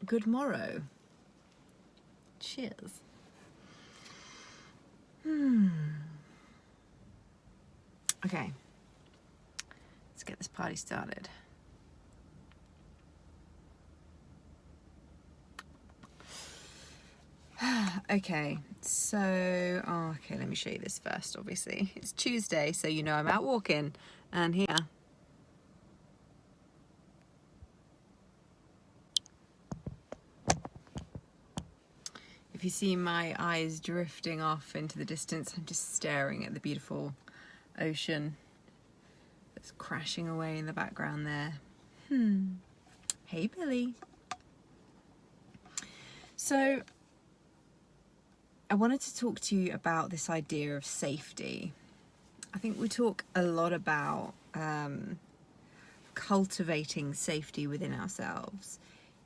good morrow. Cheers. Okay, let's get this party started. Okay, so, let me show you this first, obviously. It's Tuesday, so you know I'm out walking, and here. If you see my eyes drifting off into the distance, I'm just staring at the beautiful ocean that's crashing away in the background there. Hey, Billy. So, I wanted to talk to you about this idea of safety. I think we talk a lot about cultivating safety within ourselves,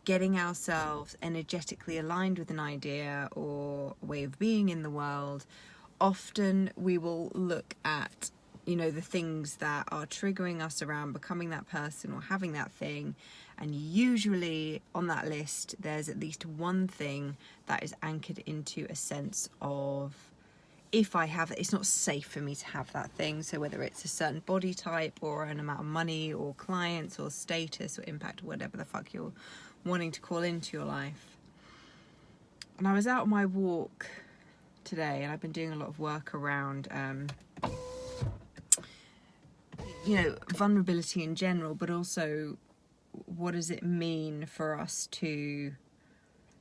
getting ourselves energetically aligned with an idea or a way of being in the world. Often we will look at, the things that are triggering us around becoming that person or having that thing. And usually on that list, there's at least one thing that is anchored into a sense of, if I have it, it's not safe for me to have that thing. So whether it's a certain body type or an amount of money or clients or status or impact or whatever the fuck you're wanting to call into your life. And I was out on my walk today, and I've been doing a lot of work around vulnerability in general, but also what does it mean for us to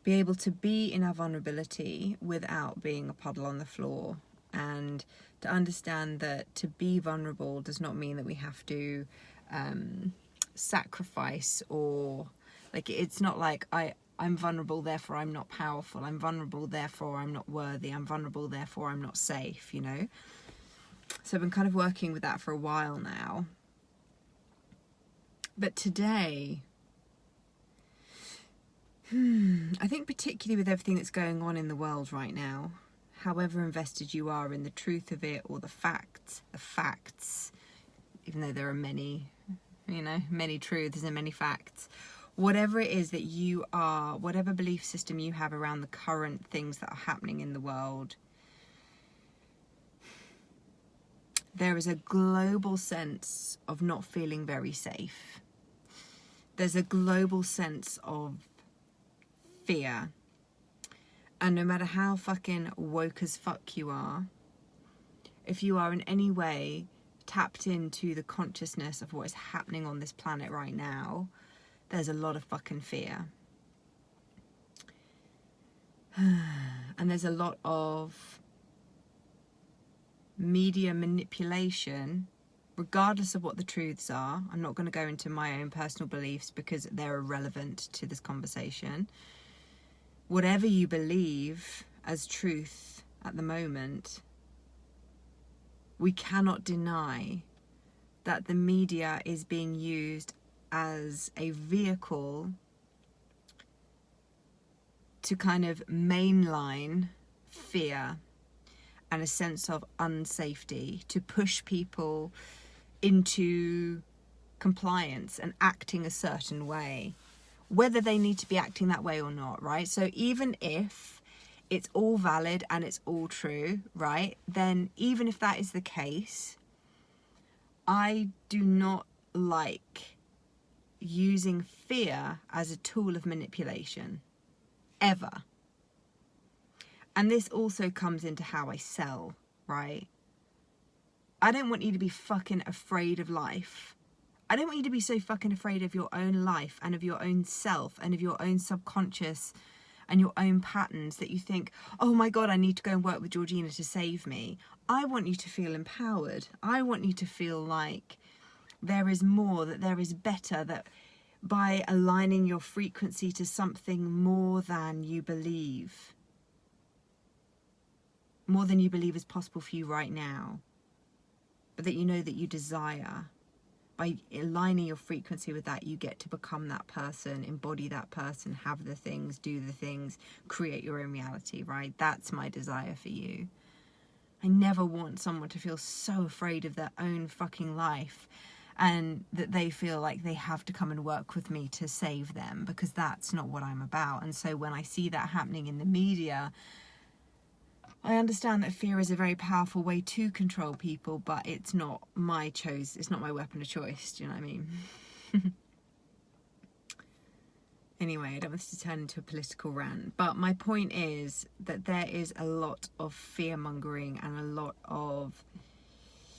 be able to be in our vulnerability without being a puddle on the floor, and to understand that to be vulnerable does not mean that we have to sacrifice, or it's not like I'm vulnerable, therefore I'm not powerful. I'm vulnerable, therefore I'm not worthy. I'm vulnerable, therefore I'm not safe, So I've been kind of working with that for a while now. But today, I think particularly with everything that's going on in the world right now, however invested you are in the truth of it or the facts, even though there are many truths and many facts, whatever it is that you are, whatever belief system you have around the current things that are happening in the world, there is a global sense of not feeling very safe. There's a global sense of fear. And no matter how fucking woke as fuck you are, if you are in any way tapped into the consciousness of what is happening on this planet right now, there's a lot of fucking fear. And there's a lot of media manipulation, regardless of what the truths are. I'm not going to go into my own personal beliefs because they're irrelevant to this conversation. Whatever you believe as truth at the moment, we cannot deny that the media is being used as a vehicle to kind of mainline fear and a sense of unsafety, to push people into compliance and acting a certain way, whether they need to be acting that way or not, right? So even if it's all valid and it's all true, right, then even if that is the case, I do not like using fear as a tool of manipulation, ever. And this also comes into how I sell, right? I don't want you to be fucking afraid of life. I don't want you to be so fucking afraid of your own life and of your own self and of your own subconscious and your own patterns that you think, oh my God, I need to go and work with Georgina to save me. I want you to feel empowered. I want you to feel like there is more, that there is better, that by aligning your frequency to something more than you believe is possible for you right now, but that you know that you desire. By aligning your frequency with that, you get to become that person, embody that person, have the things, do the things, create your own reality, right? That's my desire for you. I never want someone to feel so afraid of their own fucking life and that they feel like they have to come and work with me to save them, because that's not what I'm about. And so when I see that happening in the media, I understand that fear is a very powerful way to control people, but it's not my choice. It's not my weapon of choice. Do you know what I mean? Anyway, I don't want this to turn into a political rant, but my point is that there is a lot of fear mongering and a lot of,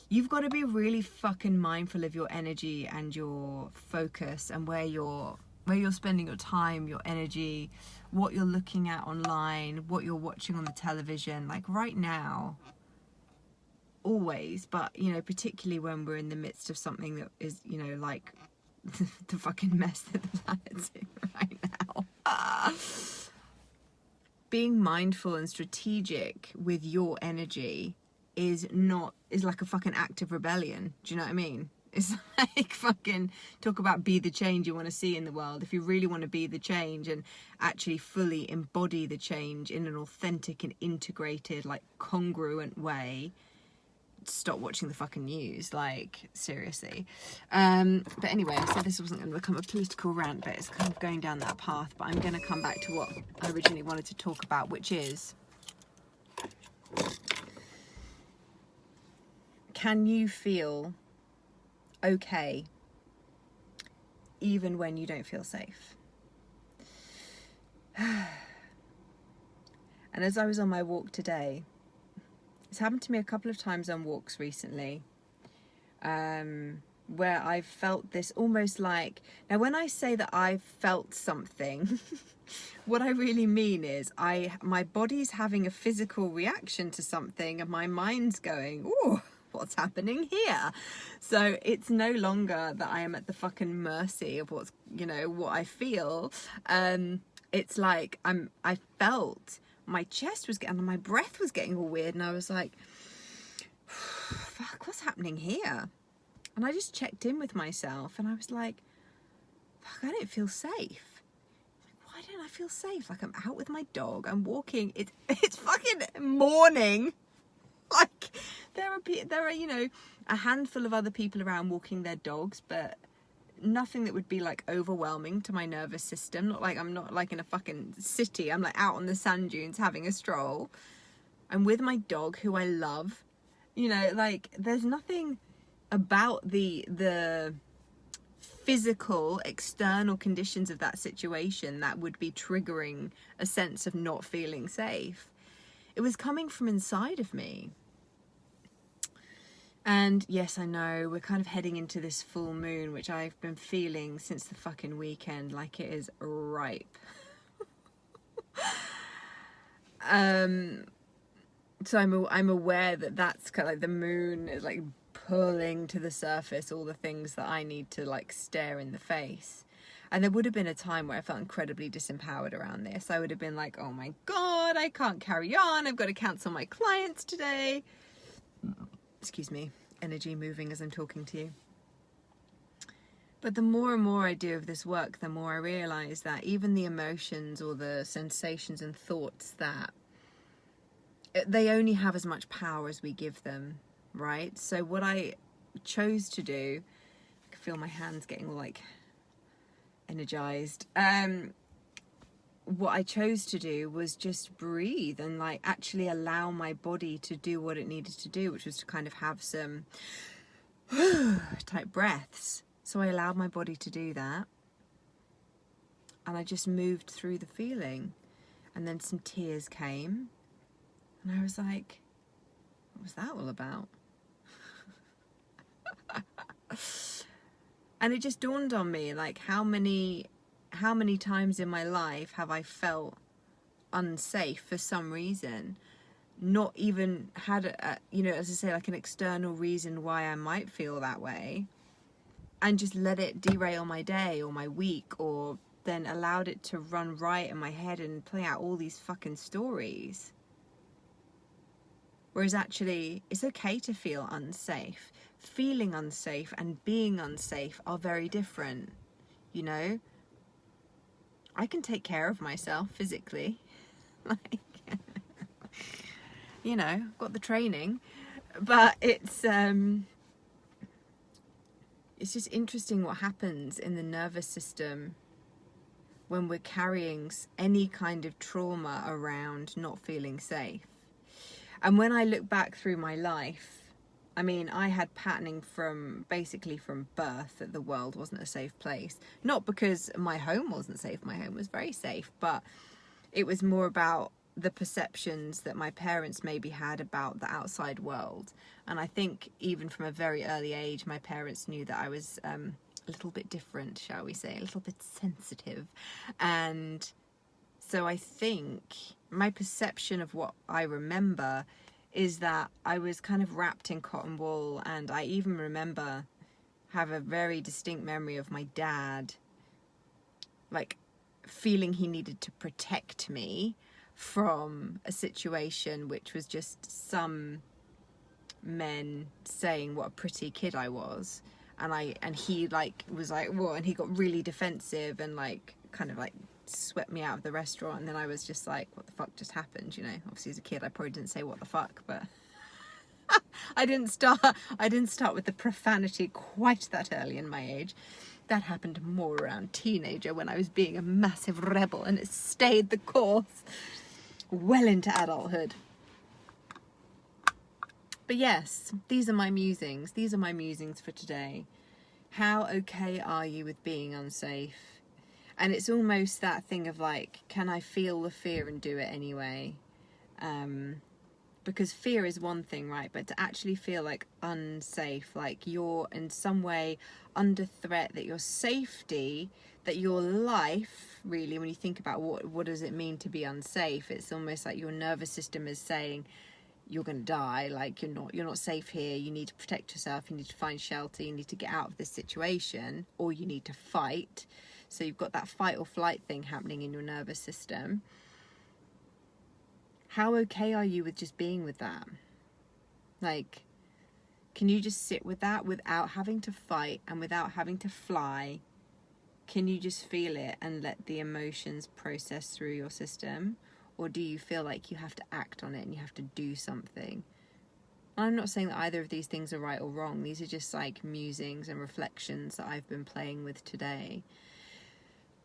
you've got to be really fucking mindful of your energy and your focus and where you're spending your time, your energy, what you're looking at online, what you're watching on the television. Like right now, always, but you know, particularly when we're in the midst of something that is, you know, like the fucking mess that the planet's in right now. Being mindful and strategic with your energy is like a fucking act of rebellion. Do you know what I mean? It's like fucking talk about be the change you want to see in the world. If you really want to be the change and actually fully embody the change in an authentic and integrated, like congruent way, stop watching the fucking news, like seriously. But anyway, I said this wasn't going to become a political rant, but it's kind of going down that path. But I'm going to come back to what I originally wanted to talk about, which is, can you feel okay even when you don't feel safe? And as I was on my walk today, it's happened to me a couple of times on walks recently, where I've felt this almost like, now when I say that I've felt something, what I really mean is my body's having a physical reaction to something and my mind's going, ooh, what's happening here? So it's no longer that I am at the fucking mercy of what's, you know, what I feel. It's like I felt my chest was getting, my breath was getting all weird, and I was like, fuck, what's happening here? And I just checked in with myself, and I was like, fuck, I don't feel safe. Why don't I feel safe? Like, I'm out with my dog, I'm walking, it's fucking morning. Like, there are, you know, a handful of other people around walking their dogs, but nothing that would be like overwhelming to my nervous system. I'm not like in a fucking city. I'm like out on the sand dunes having a stroll. I'm with my dog, who I love. You know, like there's nothing about the physical external conditions of that situation that would be triggering a sense of not feeling safe. It was coming from inside of me. And yes, I know we're kind of heading into this full moon, which I've been feeling since the fucking weekend, like it is ripe. So I'm aware that that's kind of like the moon is like pulling to the surface all the things that I need to like stare in the face. And there would have been a time where I felt incredibly disempowered around this. I would have been like, oh my God, I can't carry on. I've got to cancel my clients today. Excuse me, energy moving as I'm talking to you. But the more and more I do of this work, the more I realize that even the emotions or the sensations and thoughts, that they only have as much power as we give them, right? So what I chose to do, I can feel my hands getting all like energized. What I chose to do was just breathe and like actually allow my body to do what it needed to do, which was to kind of have some type breaths. So I allowed my body to do that, and I just moved through the feeling, and then some tears came, and I was like, what was that all about? And it just dawned on me, like how many times in my life have I felt unsafe for some reason, not even had a, you know, as I say, like an external reason why I might feel that way, and just let it derail my day or my week, or then allowed it to run riot in my head and play out all these fucking stories. Whereas actually, it's okay to feel unsafe. Feeling unsafe and being unsafe are very different, you know? I can take care of myself physically. Like, you know, got the training. But it's it's just interesting what happens in the nervous system when we're carrying any kind of trauma around not feeling safe. And when I look back through my life, I mean, I had patterning from birth that the world wasn't a safe place. Not because my home wasn't safe, my home was very safe, but it was more about the perceptions that my parents maybe had about the outside world. And I think even from a very early age, my parents knew that I was a little bit different, shall we say, a little bit sensitive. And so I think my perception of what I remember is that I was kind of wrapped in cotton wool. And I even have a very distinct memory of my dad, like, feeling he needed to protect me from a situation which was just some men saying what a pretty kid I was. And he like was like, whoa, and he got really defensive and like kind of like swept me out of the restaurant. And then I was just like, what the fuck just happened? You know, obviously as a kid I probably didn't say what the fuck, but I didn't start with the profanity quite that early in my age. That happened more around teenager when I was being a massive rebel, and it stayed the course well into adulthood. But yes, these are my musings. These are my musings for today. How okay are you with being unsafe? And it's almost that thing of like, can I feel the fear and do it anyway? Because fear is one thing, right? But to actually feel like unsafe, like you're in some way under threat, that your safety, that your life, really, when you think about what does it mean to be unsafe, it's almost like your nervous system is saying, you're going to die, like you're not safe here, you need to protect yourself, you need to find shelter, you need to get out of this situation, or you need to fight. So you've got that fight or flight thing happening in your nervous system. How okay are you with just being with that? Like, can you just sit with that without having to fight and without having to fly? Can you just feel it and let the emotions process through your system? Or do you feel like you have to act on it and you have to do something? I'm not saying that either of these things are right or wrong. These are just like musings and reflections that I've been playing with today.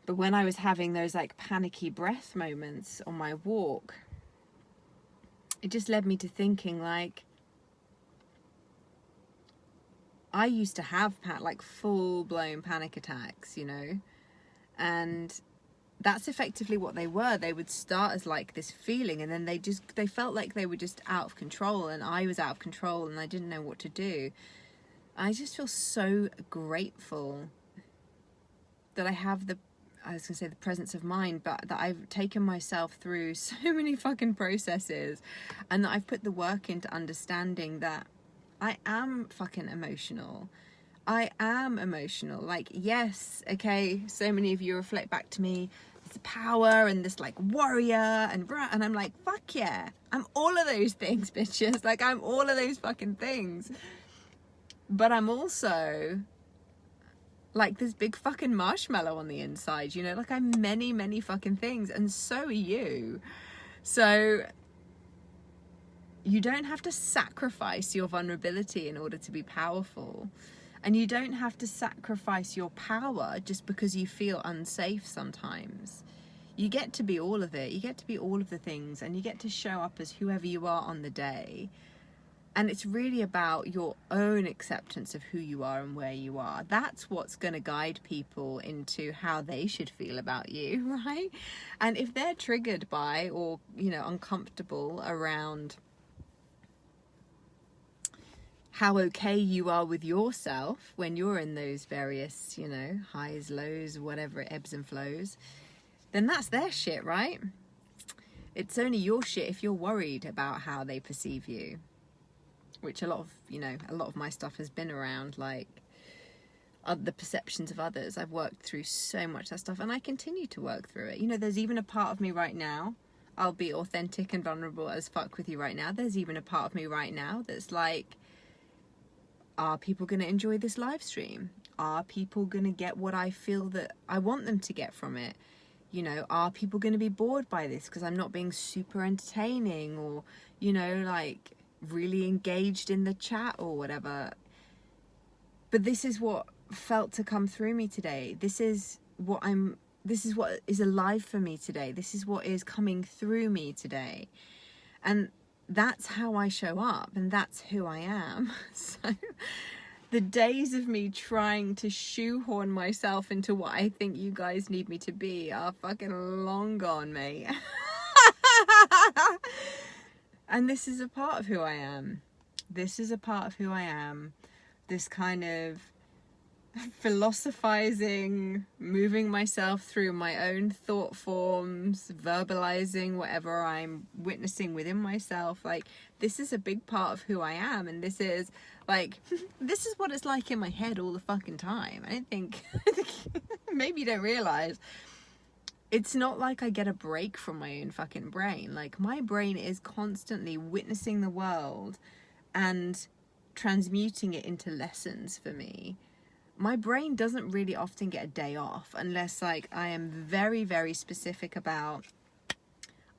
But when I was having those like panicky breath moments on my walk, it just led me to thinking like, I used to have like full-blown panic attacks, you know, and that's effectively what they were. They would start as like this feeling, and then they felt like they were just out of control, and I was out of control and I didn't know what to do. I just feel so grateful that I have the presence of mind, but that I've taken myself through so many fucking processes, and that I've put the work into understanding that I am fucking emotional. I am emotional. Like, yes, okay, so many of you reflect back to me this power and this like warrior and I'm like, fuck yeah, I'm all of those things, bitches. Like, I'm all of those fucking things. But I'm also like this big fucking marshmallow on the inside, you know, like I'm many, many fucking things, and so are you. So you don't have to sacrifice your vulnerability in order to be powerful. And you don't have to sacrifice your power just because you feel unsafe sometimes. You get to be all of it. You get to be all of the things, and you get to show up as whoever you are on the day. And it's really about your own acceptance of who you are and where you are. That's what's going to guide people into how they should feel about you, right? And if they're triggered by, or, you know, uncomfortable around how okay you are with yourself when you're in those various, you know, highs, lows, whatever, ebbs and flows, then that's their shit, right? It's only your shit if you're worried about how they perceive you. Which a lot of my stuff has been around, like, the perceptions of others. I've worked through so much of that stuff, and I continue to work through it. You know, there's even a part of me right now, I'll be authentic and vulnerable as fuck with you right now. There's even a part of me right now that's like, are people going to enjoy this live stream? Are people going to get what I feel that I want them to get from it? You know, are people going to be bored by this because I'm not being super entertaining, or, you know, like, really engaged in the chat or whatever? But this is what felt to come through me today. This is what is alive for me today. This is what is coming through me today. And that's how I show up, and that's who I am. So the days of me trying to shoehorn myself into what I think you guys need me to be are fucking long gone, mate. And this is a part of who I am. This is a part of who I am. This kind of philosophizing, moving myself through my own thought forms, verbalizing whatever I'm witnessing within myself. Like, this is a big part of who I am, and this is like this is what it's like in my head all the fucking time. I think maybe you don't realize it's not like I get a break from my own fucking brain. Like, my brain is constantly witnessing the world and transmuting it into lessons for me. My brain doesn't really often get a day off unless, like, I am very, very specific about,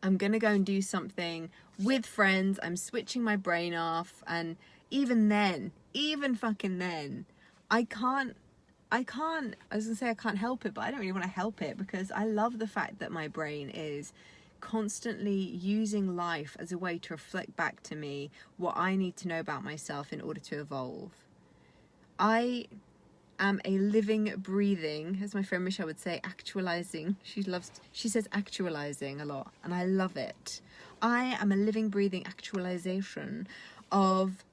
I'm going to go and do something with friends, I'm switching my brain off, and even fucking then, I was going to say I can't help it, but I don't really want to help it, because I love the fact that my brain is constantly using life as a way to reflect back to me what I need to know about myself in order to evolve. I am a living, breathing, as my friend Michelle would say, actualizing. She says actualizing a lot, and I love it. I am a living, breathing actualization of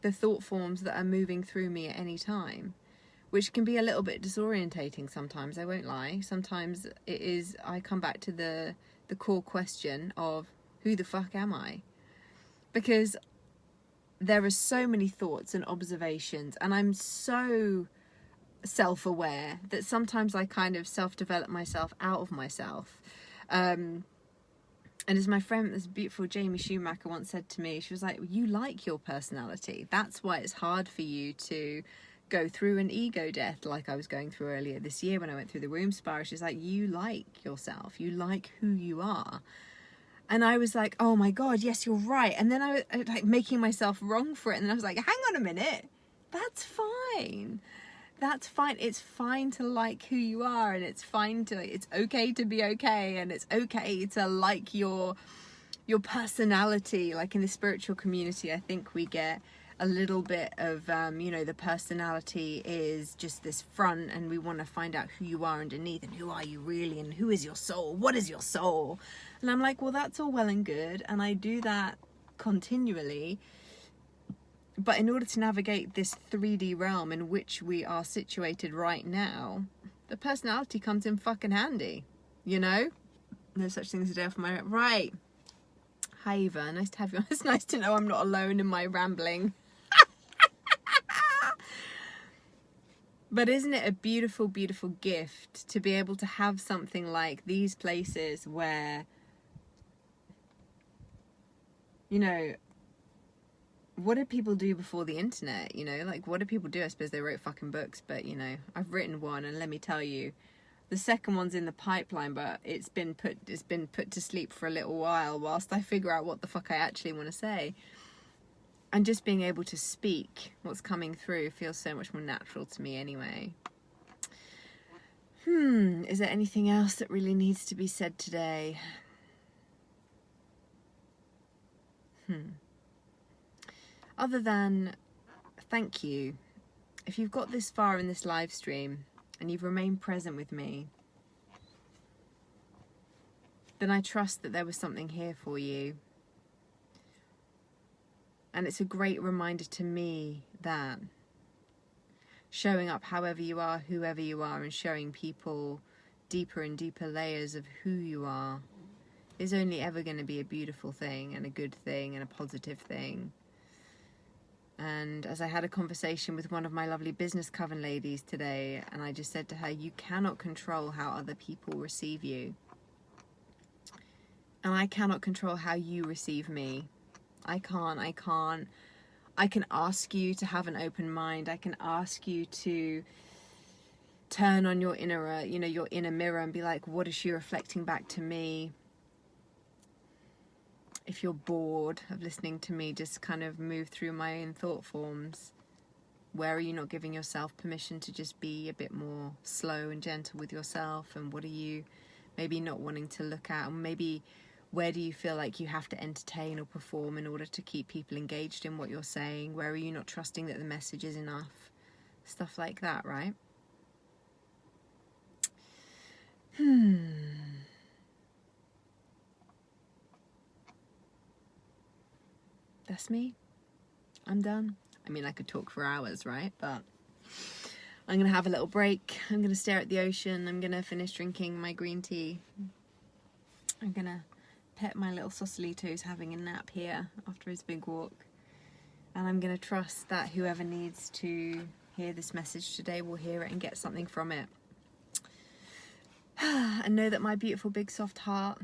the thought forms that are moving through me at any time, which can be a little bit disorientating sometimes, I won't lie. Sometimes it is, I come back to the core question of, who the fuck am I? Because there are so many thoughts and observations, and I'm so self-aware that sometimes I kind of self-develop myself out of myself. And as my friend, this beautiful Jamie Schumacher once said to me, she was like, you like your personality. That's why it's hard for you to go through an ego death like I was going through earlier this year when I went through the womb spiral. She's like, you like yourself. You like who you are. And I was like, oh my God, yes, you're right. And then I was like making myself wrong for it. And then I was like, hang on a minute. That's fine. That's fine. It's fine to like who you are, and it's fine to, it's okay to be okay, and it's okay to like your personality. Like, in the spiritual community, I think we get a little bit of the personality is just this front, and we want to find out who you are underneath, and who are you really, and who is your soul, what is your soul. And I'm like, well, that's all well and good, and I do that continually. But in order to navigate this 3D realm in which we are situated right now, the personality comes in fucking handy, you know? No such thing as a day off my... Right. Hi, Eva. Nice to have you. It's nice to know I'm not alone in my rambling. But isn't it a beautiful, beautiful gift to be able to have something like these places where, you know, what did people do before the internet? You know, like, what did people do? I suppose they wrote fucking books, but, you know, I've written one, and let me tell you, the second one's in the pipeline, but it's been put to sleep for a little while whilst I figure out what the fuck I actually want to say. And just being able to speak what's coming through feels so much more natural to me anyway. Is there anything else that really needs to be said today? Other than, thank you. If you've got this far in this live stream and you've remained present with me, then I trust that there was something here for you. And it's a great reminder to me that showing up however you are, whoever you are, and showing people deeper and deeper layers of who you are is only ever going to be a beautiful thing, and a good thing, and a positive thing. And as I had a conversation with one of my lovely business coven ladies today, and I just said to her, you cannot control how other people receive you. And I cannot control how you receive me. I can't. I can ask you to have an open mind. I can ask you to turn on your inner mirror and be like, what is she reflecting back to me? If you're bored of listening to me just kind of move through my own thought forms, Where are you not giving yourself permission to just be a bit more slow and gentle with yourself? And what are you maybe not wanting to look at? Or maybe where do you feel like you have to entertain or perform in order to keep people engaged in what you're saying? Where are you not trusting that the message is enough? Stuff like that, right? That's me. I'm done. I mean, I could talk for hours, right? But I'm going to have a little break. I'm going to stare at the ocean. I'm going to finish drinking my green tea. I'm going to pet my little Sausalito who's having a nap here after his big walk. And I'm going to trust that whoever needs to hear this message today will hear it and get something from it. And know that my beautiful big soft heart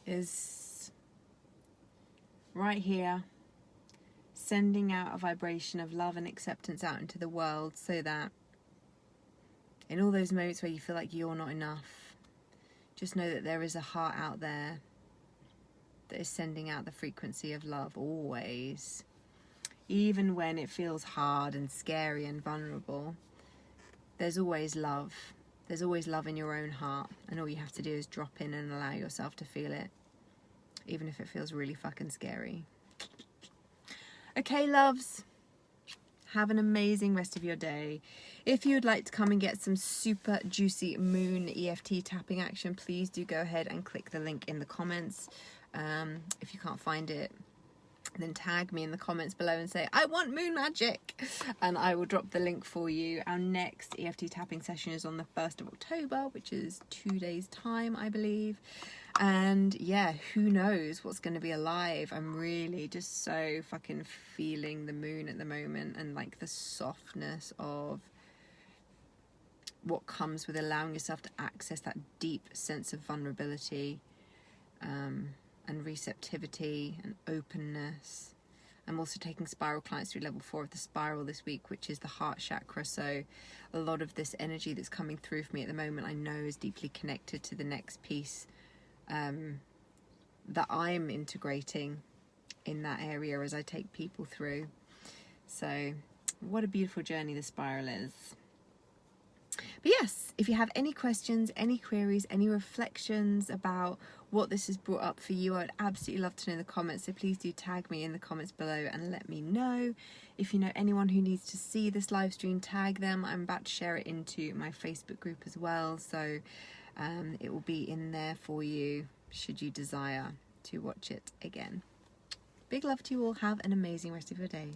is right here, sending out a vibration of love and acceptance out into the world, so that in all those moments where you feel like you're not enough, just know that there is a heart out there that is sending out the frequency of love always. Even when it feels hard and scary and vulnerable, there's always love. There's always love in your own heart, and all you have to do is drop in and allow yourself to feel it, even if it feels really fucking scary. Okay, loves, have an amazing rest of your day. If you would like to come and get some super juicy moon EFT tapping action, please do go ahead and click the link in the comments. If you can't find it, then tag me in the comments below and say, I want moon magic, and I will drop the link for you. Our next EFT tapping session is on the 1st of October, which is 2 days time, I believe. And yeah, who knows what's going to be alive. I'm really just so fucking feeling the moon at the moment, and like the softness of what comes with allowing yourself to access that deep sense of vulnerability, and receptivity and openness. I'm also taking spiral clients through level 4 of the spiral this week, which is the heart chakra. So a lot of this energy that's coming through for me at the moment, I know is deeply connected to the next piece that I'm integrating in that area as I take people through. So what a beautiful journey the spiral is. But yes, if you have any questions, any queries, any reflections about what this has brought up for you, I would absolutely love to know in the comments. So please do tag me in the comments below and let me know. If you know anyone who needs to see this live stream, tag them. I'm about to share it into my Facebook group as well. So it will be in there for you should you desire to watch it again. Big love to you all. Have an amazing rest of your day.